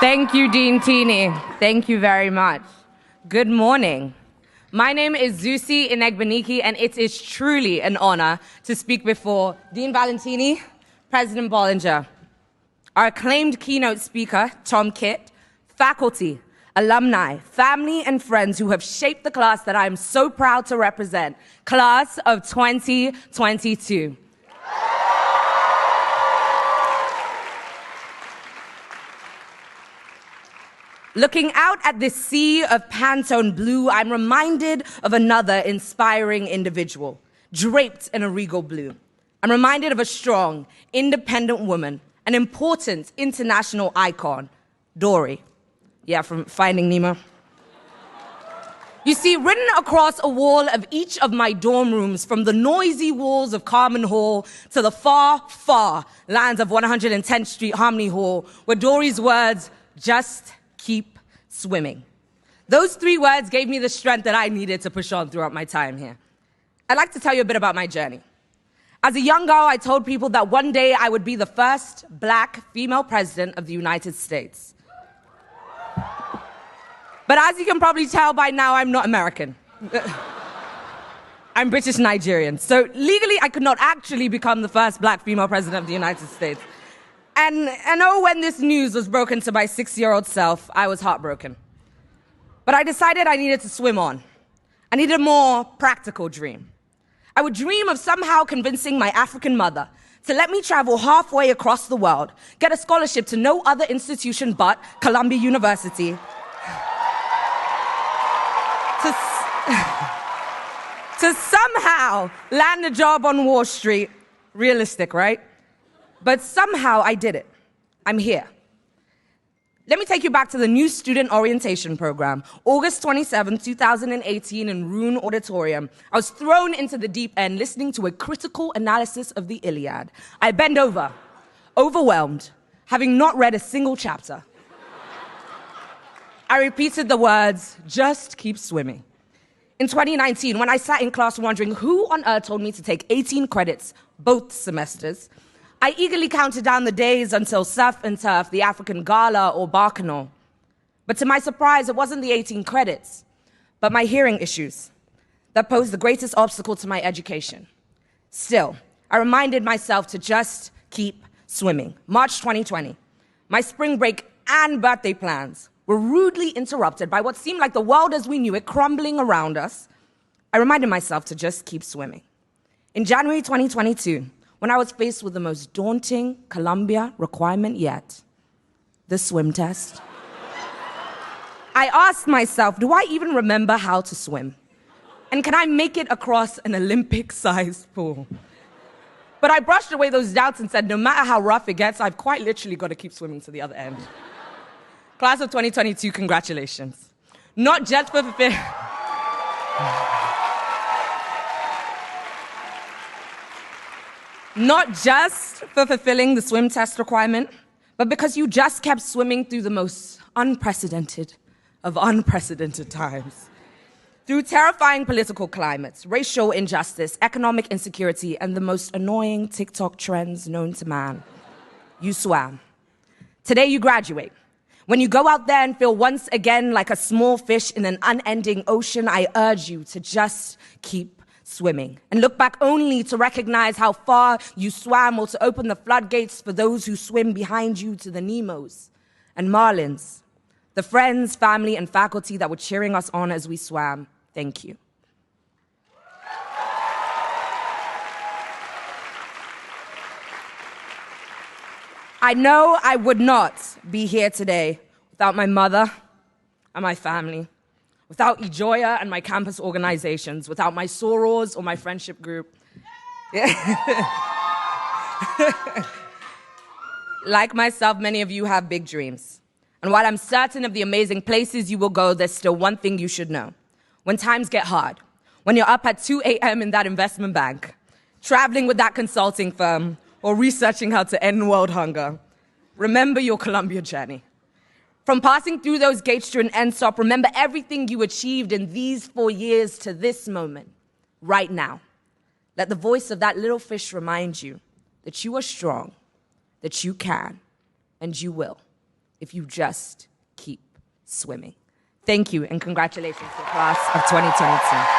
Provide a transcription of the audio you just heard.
Thank you, Dean Teeny. Thank you very much. Good morning. My name is Zusi Inegbeniki, and it is truly an honor to speak before Dean Valentini, President Bollinger, our acclaimed keynote speaker, Tom Kitt, faculty, alumni, family, and friends who have shaped the class that I am so proud to represent, class of 2022. Looking out at this sea of Pantone blue, I'm reminded of another inspiring individual, draped in a regal blue. I'm reminded of a strong, independent woman, an important international icon, Dory. Yeah, from Finding Nemo. You see, written across a wall of each of my dorm rooms, from the noisy walls of Carmen Hall to the far, far lands of 110th Street Harmony Hall, were Dory's words, "Just keep swimming." Those three words gave me the strength that I needed to push on throughout my time here. I'd like to tell you a bit about my journey. As a young girl, I told people that one day I would be the first Black female president of the United States. But as you can probably tell by now, I'm not American. I'm British Nigerian. So legally, I could not actually become the first Black female president of the United States. And when this news was broken to my 6-year-old self, I was heartbroken. But I decided I needed to swim on. I needed a more practical dream. I would dream of somehow convincing my African mother to let me travel halfway across the world, get a scholarship to no other institution but Columbia University, to somehow land a job on Wall Street. Realistic, right? But somehow I did it. I'm here. Let me take you back to the new student orientation program. August 27, 2018 in Roon Auditorium. I was thrown into the deep end listening to a critical analysis of the Iliad. I bend over, overwhelmed, having not read a single chapter. I repeated the words, "Just keep swimming." In 2019, when I sat in class wondering who on earth told me to take 18 credits, both semesters, I eagerly counted down the days until Surf and Turf, the African Gala, or Bacchanal. But to my surprise, it wasn't the 18 credits, but my hearing issues that posed the greatest obstacle to my education. Still, I reminded myself to just keep swimming. March 2020, my spring break and birthday plans were rudely interrupted by what seemed like the world as we knew it crumbling around us. I reminded myself to just keep swimming. In January 2022, when I was faced with the most daunting Columbia requirement yet, the swim test, I asked myself, do I even remember how to swim? And can I make it across an Olympic-sized pool? But I brushed away those doubts and said, no matter how rough it gets, I've quite literally got to keep swimming to the other end. Class of 2022, congratulations. Not just for fulfilling the swim test requirement, but because you just kept swimming through the most unprecedented of unprecedented times. Through terrifying political climates, racial injustice, economic insecurity, and the most annoying TikTok trends known to man, you swam. Today you graduate. When you go out there and feel once again like a small fish in an unending ocean, I urge you to just keep swimming and look back only to recognize how far you swam, or to open the floodgates for those who swim behind you to the Nemos and Marlins, the friends, family, and faculty that were cheering us on as we swam. Thank you. I know I would not be here today without my mother and my family, without Ijoya and my campus organizations, without my sorors or my friendship group. Like myself, many of you have big dreams. And while I'm certain of the amazing places you will go, there's still one thing you should know. When times get hard, when you're up at 2 a.m. in that investment bank, traveling with that consulting firm, or researching how to end world hunger, remember your Columbia journey. From passing through those gates to an end stop, remember everything you achieved in these 4 years to this moment, right now. Let the voice of that little fish remind you that you are strong, that you can, and you will. if you just keep swimming. Thank you, and congratulations to the class of 2022.